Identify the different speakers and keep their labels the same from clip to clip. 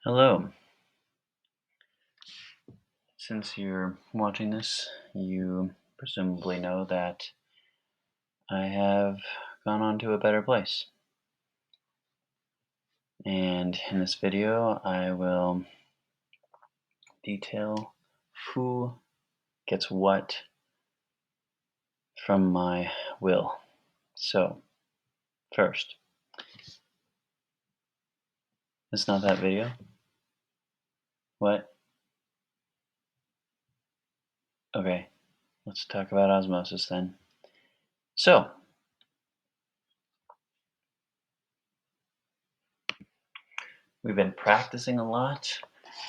Speaker 1: Hello. Since you're watching this, you presumably know that I have gone on to a better place. And in this video, I will detail who gets what from my will. So, first, it's not that video. What? Okay, let's talk about osmosis then. So, we've been practicing a lot.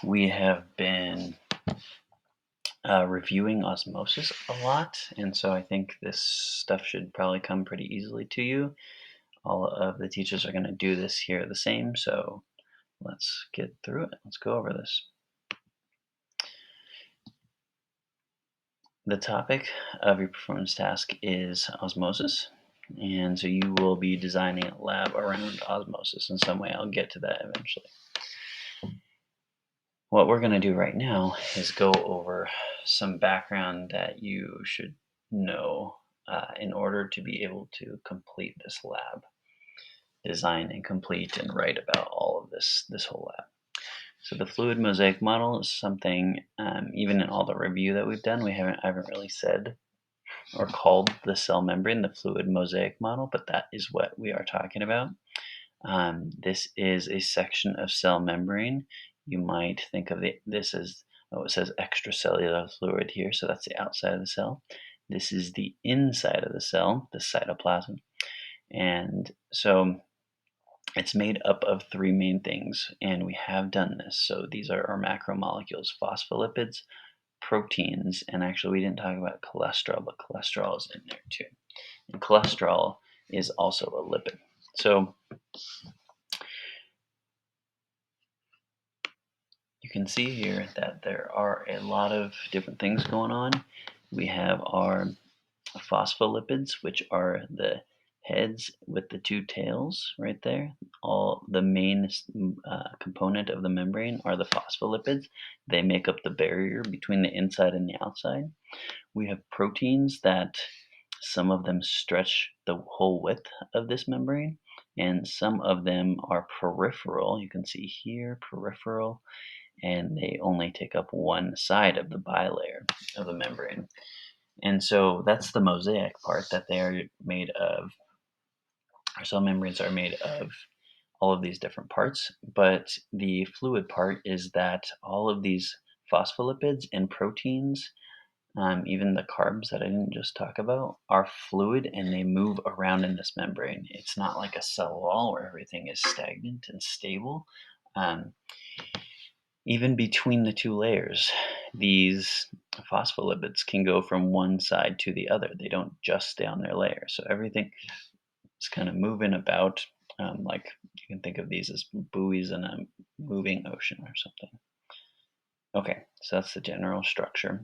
Speaker 1: We have been reviewing osmosis a lot, and so I think this stuff should probably come pretty easily to you. All of the teachers are going to do this here the same, so let's get through it. Let's go over this. The topic of your performance task is osmosis, and so you will be designing a lab around osmosis in some way. I'll get to that eventually. What we're going to do right now is go over some background that you should know in order to be able to complete this lab, design and complete and write about all of this whole lab. So the fluid mosaic model is something, even in all the review that we've done, I haven't really said or called the cell membrane the fluid mosaic model, but that is what we are talking about. This is a section of cell membrane. You might think of this as, it says extracellular fluid here, so that's the outside of the cell. This is the inside of the cell, the cytoplasm. And so it's made up of three main things, and we have done this. So these are our macromolecules: phospholipids, proteins, and actually we didn't talk about cholesterol, but cholesterol is in there too. And cholesterol is also a lipid. So you can see here that there are a lot of different things going on. We have our phospholipids, which are the heads with the two tails right there. All the main component of the membrane are the phospholipids. They make up the barrier between the inside and the outside. We have proteins that some of them stretch the whole width of this membrane, and some of them are peripheral. You can see here, peripheral, and they only take up one side of the bilayer of the membrane. And so that's the mosaic part, that they are made of, our cell membranes are made of all of these different parts. But the fluid part is that all of these phospholipids and proteins, even the carbs that I didn't just talk about, are fluid and they move around in this membrane. It's not like a cell wall where everything is stagnant and stable. Even between the two layers, these phospholipids can go from one side to the other. They don't just stay on their layer. So everything is kind of moving about, like you can think of these as buoys in a moving ocean or something. Okay, so that's the general structure.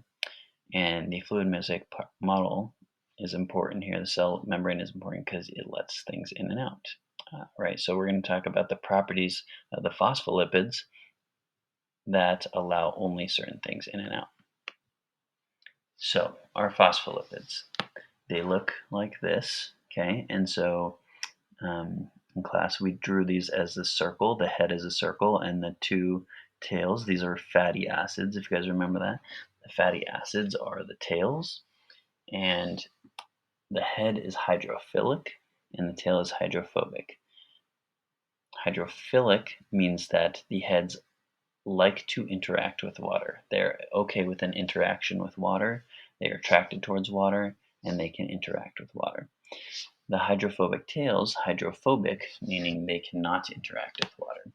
Speaker 1: And the fluid mosaic model is important here. The cell membrane is important because it lets things in and out. Right, so we're going to talk about the properties of the phospholipids that allow only certain things in and out. So our phospholipids, they look like this, okay? And so in class we drew these as a circle. The head is a circle, and the two tails, these are fatty acids, if you guys remember that. The fatty acids are the tails, and the head is hydrophilic, and the tail is hydrophobic. Hydrophilic means that the heads like to interact with water. They're okay with an interaction with water. They are attracted towards water, and they can interact with water. The hydrophobic tails, hydrophobic, meaning they cannot interact with water.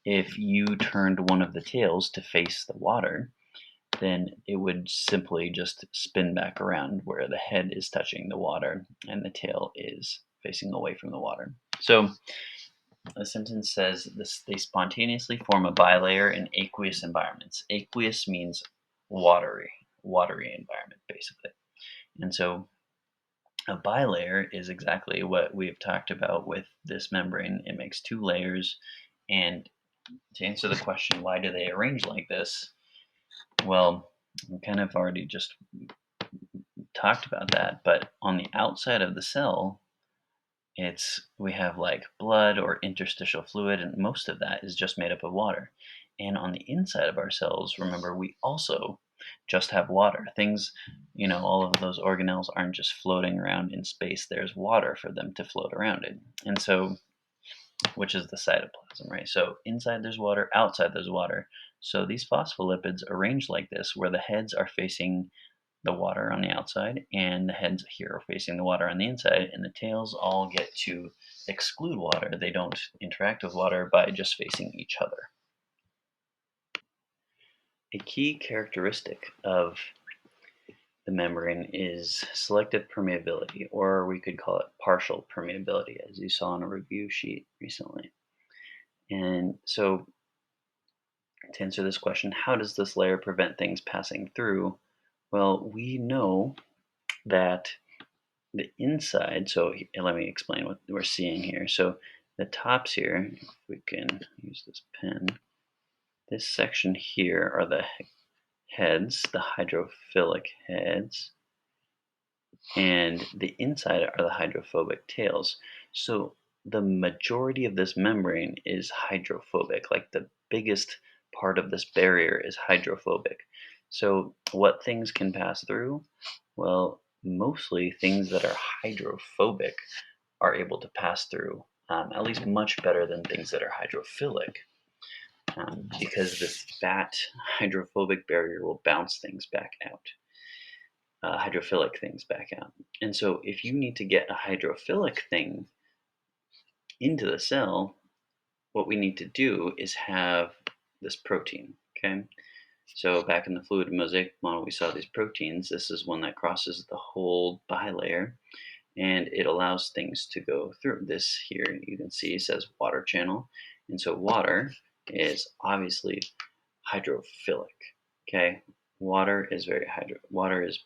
Speaker 1: If you turned one of the tails to face the water, then it would simply just spin back around where the head is touching the water and the tail is facing away from the water. So the sentence says they spontaneously form a bilayer in aqueous environments. Aqueous means watery environment, basically. And so a bilayer is exactly what we've talked about with this membrane. It makes two layers, and To answer the question, why do they arrange like this? Well, we kind of already just talked about that, but on the outside of the cell, we have like blood or interstitial fluid, and most of that is just made up of water. And on the inside of our cells, remember, we also just have water. Things, all of those organelles aren't just floating around in space. There's water for them to float around in. And so, which is the cytoplasm, right? So inside there's water, outside there's water. So these phospholipids arranged like this, where the heads are facing the water on the outside, and the heads here are facing the water on the inside, and the tails all get to exclude water. They don't interact with water by just facing each other. A key characteristic of the membrane is selective permeability, or we could call it partial permeability, as you saw on a review sheet recently. And so, to answer this question, how does this layer prevent things passing through? Well, we know that the inside, so let me explain what we're seeing here. So the tops here, if we can use this pen, this section here are the heads, the hydrophilic heads, and the inside are the hydrophobic tails. So the majority of this membrane is hydrophobic, like the biggest part of this barrier is hydrophobic. So what things can pass through? Well, mostly things that are hydrophobic are able to pass through, at least much better than things that are hydrophilic, because this fat hydrophobic barrier will bounce things back out, hydrophilic things back out. And so if you need to get a hydrophilic thing into the cell, what we need to do is have this protein, okay? So back in the fluid mosaic model, we saw these proteins. This is one that crosses the whole bilayer, and it allows things to go through. This here you can see says water channel, and so water is obviously hydrophilic. Okay, water is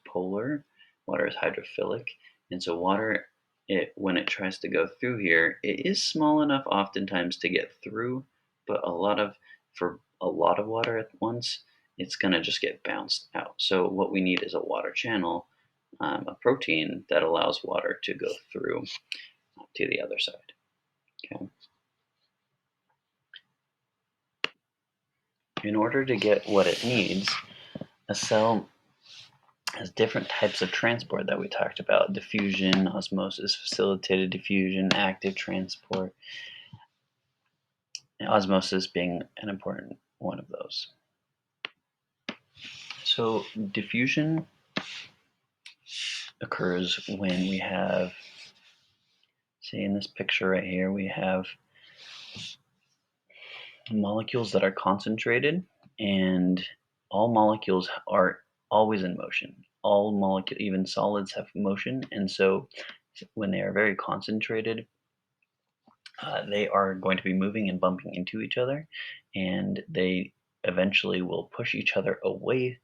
Speaker 1: polar, water is hydrophilic, and so water, when it tries to go through here, it is small enough oftentimes to get through, but for a lot of water at once, it's gonna just get bounced out. So what we need is a water channel, a protein that allows water to go through to the other side. Okay. In order to get what it needs, a cell has different types of transport that we talked about: diffusion, osmosis, facilitated diffusion, active transport, and osmosis being an important one of those. So diffusion occurs when we have, say in this picture right here, we have molecules that are concentrated, and all molecules are always in motion. All molecules, even solids, have motion, and so when they are very concentrated, they are going to be moving and bumping into each other, and they eventually will push each other away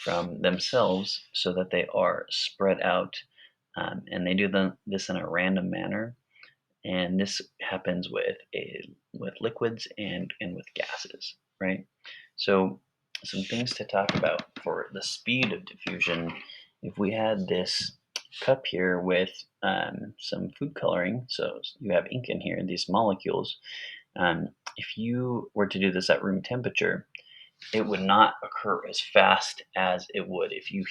Speaker 1: from themselves so that they are spread out, and they do this in a random manner, and this happens with liquids and with gases, right? So some things to talk about for the speed of diffusion. If we had this cup here with some food coloring, so you have ink in here, these molecules, if you were to do this at room temperature, it would not occur as fast as it would if you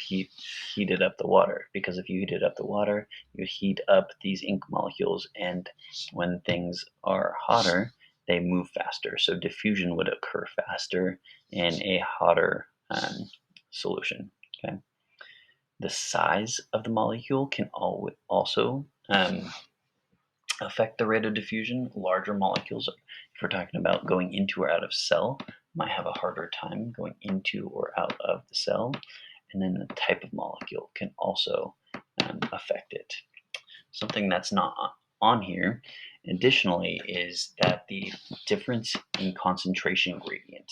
Speaker 1: heated up the water. Because if you heated up the water, you heat up these ink molecules, and when things are hotter, they move faster. So diffusion would occur faster in a hotter solution. Okay. The size of the molecule can also affect the rate of diffusion. Larger molecules, if we're talking about going into or out of cell, might have a harder time going into or out of the cell. And then the type of molecule can also affect it. Something that's not on here, additionally, is that the difference in concentration gradient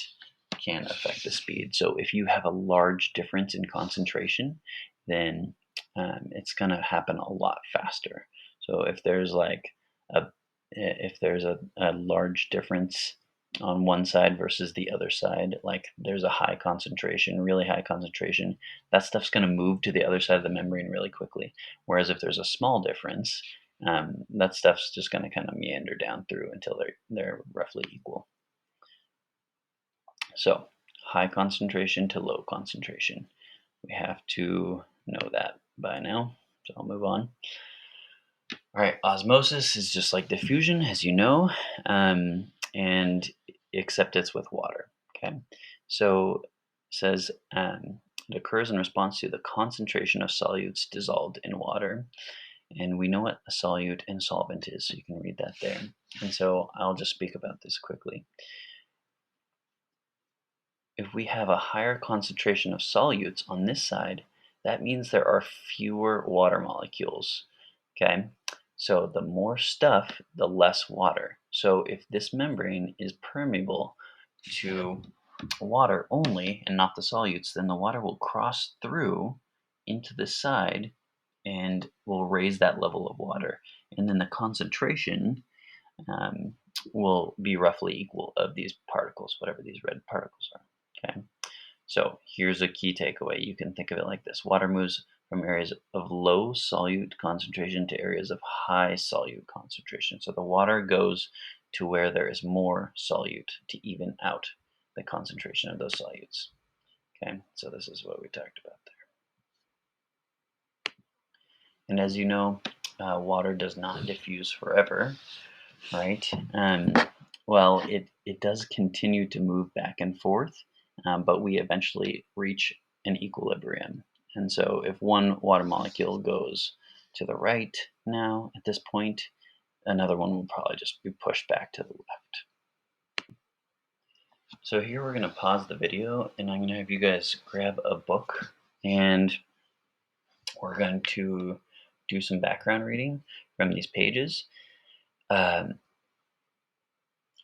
Speaker 1: can affect the speed. So if you have a large difference in concentration, then it's going to happen a lot faster. So if there's a large difference on one side versus the other side, like there's a high concentration, really high concentration, that stuff's going to move to the other side of the membrane really quickly. Whereas if there's a small difference, that stuff's just going to kind of meander down through until they're roughly equal. So high concentration to low concentration. We have to know that by now. So I'll move on. All right, osmosis is just like diffusion, as you know, and except it's with water. Okay, so it says it occurs in response to the concentration of solutes dissolved in water, and we know what a solute and solvent is, so you can read that there. And so I'll just speak about this quickly. If we have a higher concentration of solutes on this side, that means there are fewer water molecules. Okay, so the more stuff, the less water. So if this membrane is permeable to water only and not the solutes, then the water will cross through into the side and will raise that level of water. And then the concentration um, will be roughly equal of these particles, whatever these red particles are. Okay, so here's a key takeaway. You can think of it like this. Water moves from areas of low solute concentration to areas of high solute concentration. So the water goes to where there is more solute to even out the concentration of those solutes. Okay, so this is what we talked about there. And as you know, water does not diffuse forever, right? Well, it does continue to move back and forth, but we eventually reach an equilibrium. And so if one water molecule goes to the right now at this point, another one will probably just be pushed back to the left. So here we're going to pause the video, and I'm going to have you guys grab a book, and we're going to do some background reading from these pages. I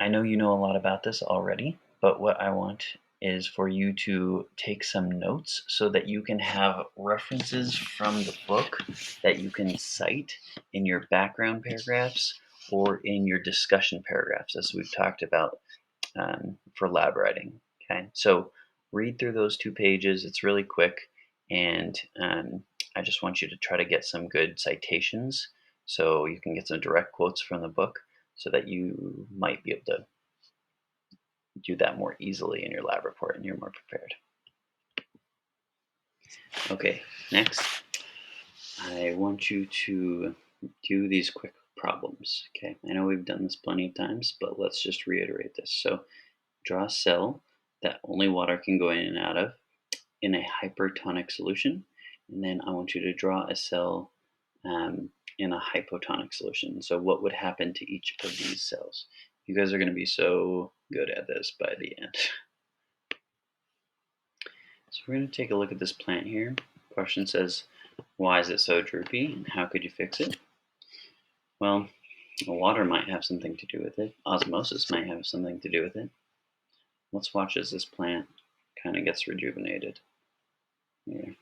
Speaker 1: know you know a lot about this already, but what I want is for you to take some notes so that you can have references from the book that you can cite in your background paragraphs or in your discussion paragraphs, as we've talked about for lab writing. Okay, so read through those 2 pages. It's really quick, and I just want you to try to get some good citations so you can get some direct quotes from the book, so that you might be able to do that more easily in your lab report and you're more prepared. Okay, next, I want you to do these quick problems. Okay, I know we've done this plenty of times, but let's just reiterate this. So draw a cell that only water can go in and out of in a hypertonic solution, and then I want you to draw a cell in a hypotonic solution. So what would happen to each of these cells? You guys are going to be so good at this by the end. So we're going to take a look at this plant here. The question says, why is it so droopy and how could you fix it? Well, water might have something to do with it. Osmosis might have something to do with it. Let's watch as this plant kind of gets rejuvenated here.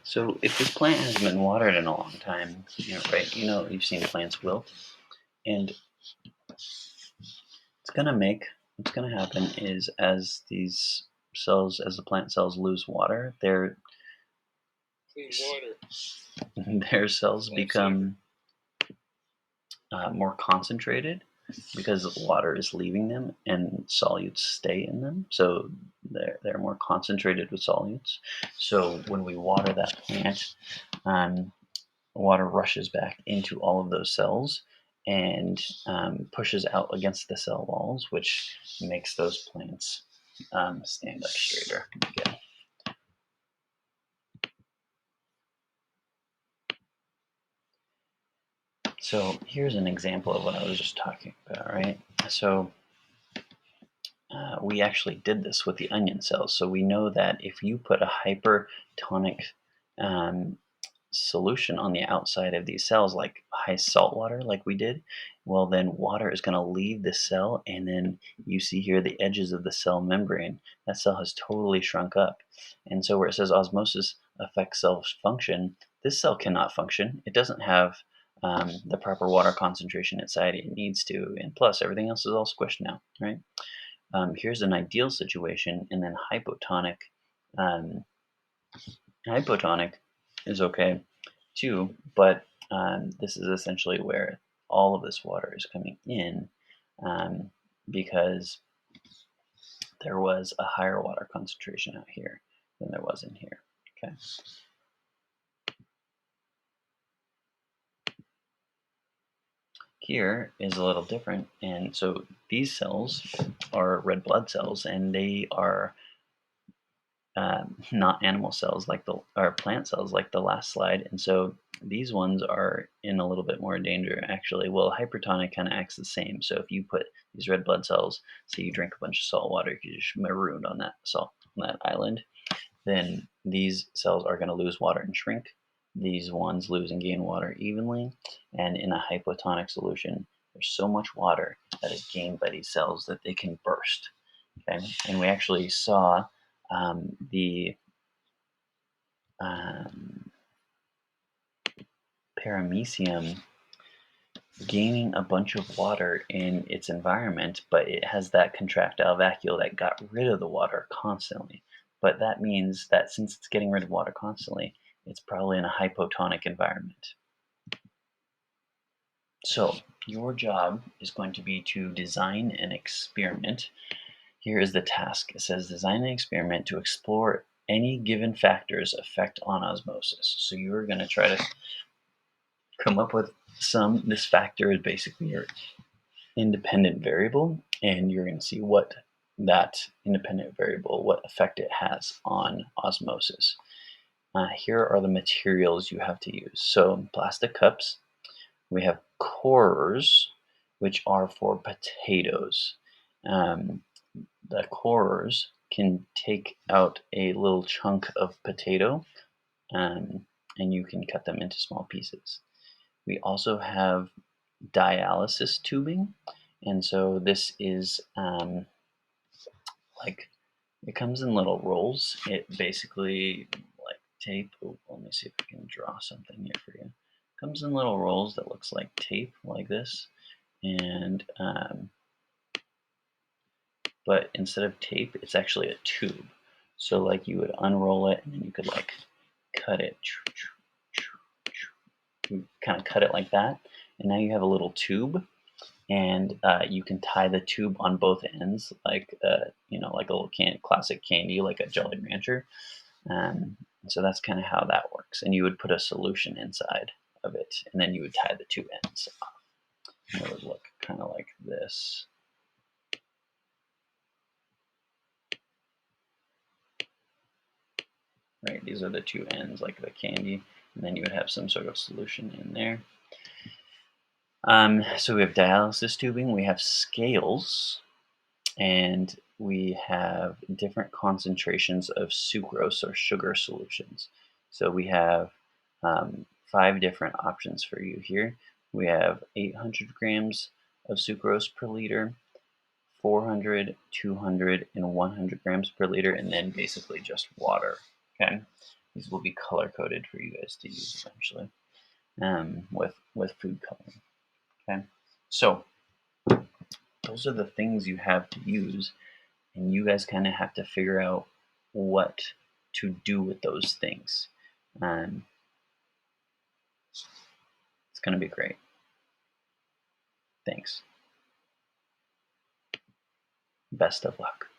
Speaker 1: So if this plant has been watered in a long time, right? You've seen plants wilt, and what's gonna happen is as these cells, as the plant cells lose water, their cells become more concentrated because water is leaving them and solutes stay in them. So they're more concentrated with solutes. So when we water that plant, water rushes back into all of those cells and pushes out against the cell walls, which makes those plants stand up straighter. Again. So here's an example of what I was just talking about, right? So we actually did this with the onion cells. So we know that if you put a hypertonic um, solution on the outside of these cells, like high salt water, like we did, well, then water is going to leave the cell, and then you see here the edges of the cell membrane. That cell has totally shrunk up. And so, where it says osmosis affects cell function, this cell cannot function. It doesn't have the proper water concentration inside it needs to, and plus, everything else is all squished now, right? Here's an ideal situation, and then hypotonic. Um, hypotonic is okay too, but this is essentially where all of this water is coming in um, because there was a higher water concentration out here than there was in here. Okay. Here is a little different, and so these cells are red blood cells, and they are not animal cells like the or plant cells like the last slide. And so these ones are in a little bit more danger actually. Well, hypertonic kind of acts the same. So if you put these red blood cells, say you drink a bunch of salt water, you just marooned on that salt on that island, then these cells are going to lose water and shrink. These ones lose and gain water evenly. And in a hypotonic solution, there's so much water that is gained by these cells that they can burst. Okay, and we actually saw the um, paramecium gaining a bunch of water in its environment, but it has that contractile vacuole that got rid of the water constantly. But that means that since it's getting rid of water constantly, it's probably in a hypotonic environment. So your job is going to be to design an experiment. Here is the task. It says design an experiment to explore any given factor's effect on osmosis. So you're going to try to come up with this factor is basically your independent variable, and you're going to see what that independent variable, what effect it has on osmosis. Here are the materials you have to use. So plastic cups, we have corers, which are for potatoes. Um, the corers can take out a little chunk of potato and you can cut them into small pieces. We also have dialysis tubing, and so this is like it comes in little rolls. It basically like tape. Oh, let me see if I can draw something here for you. It comes in little rolls that looks like tape, like this, and but instead of tape, it's actually a tube. So like you would unroll it, and then you could like cut it. You kind of cut it like that, and now you have a little tube, and you can tie the tube on both ends, like like a little classic candy, like a Jolly Rancher. So that's kind of how that works. And you would put a solution inside of it, and then you would tie the two ends off. And it would look kind of like this. Right, these are the two ends, like the candy, and then you would have some sort of solution in there. So we have dialysis tubing, we have scales, and we have different concentrations of sucrose or sugar solutions. So we have 5 different options for you here. We have 800 grams of sucrose per liter, 400, 200, and 100 grams per liter, and then basically just water. Okay, these will be color coded for you guys to use eventually with food coloring. Okay, so those are the things you have to use, and you guys kind of have to figure out what to do with those things. Um, it's going to be great. Thanks. Best of luck.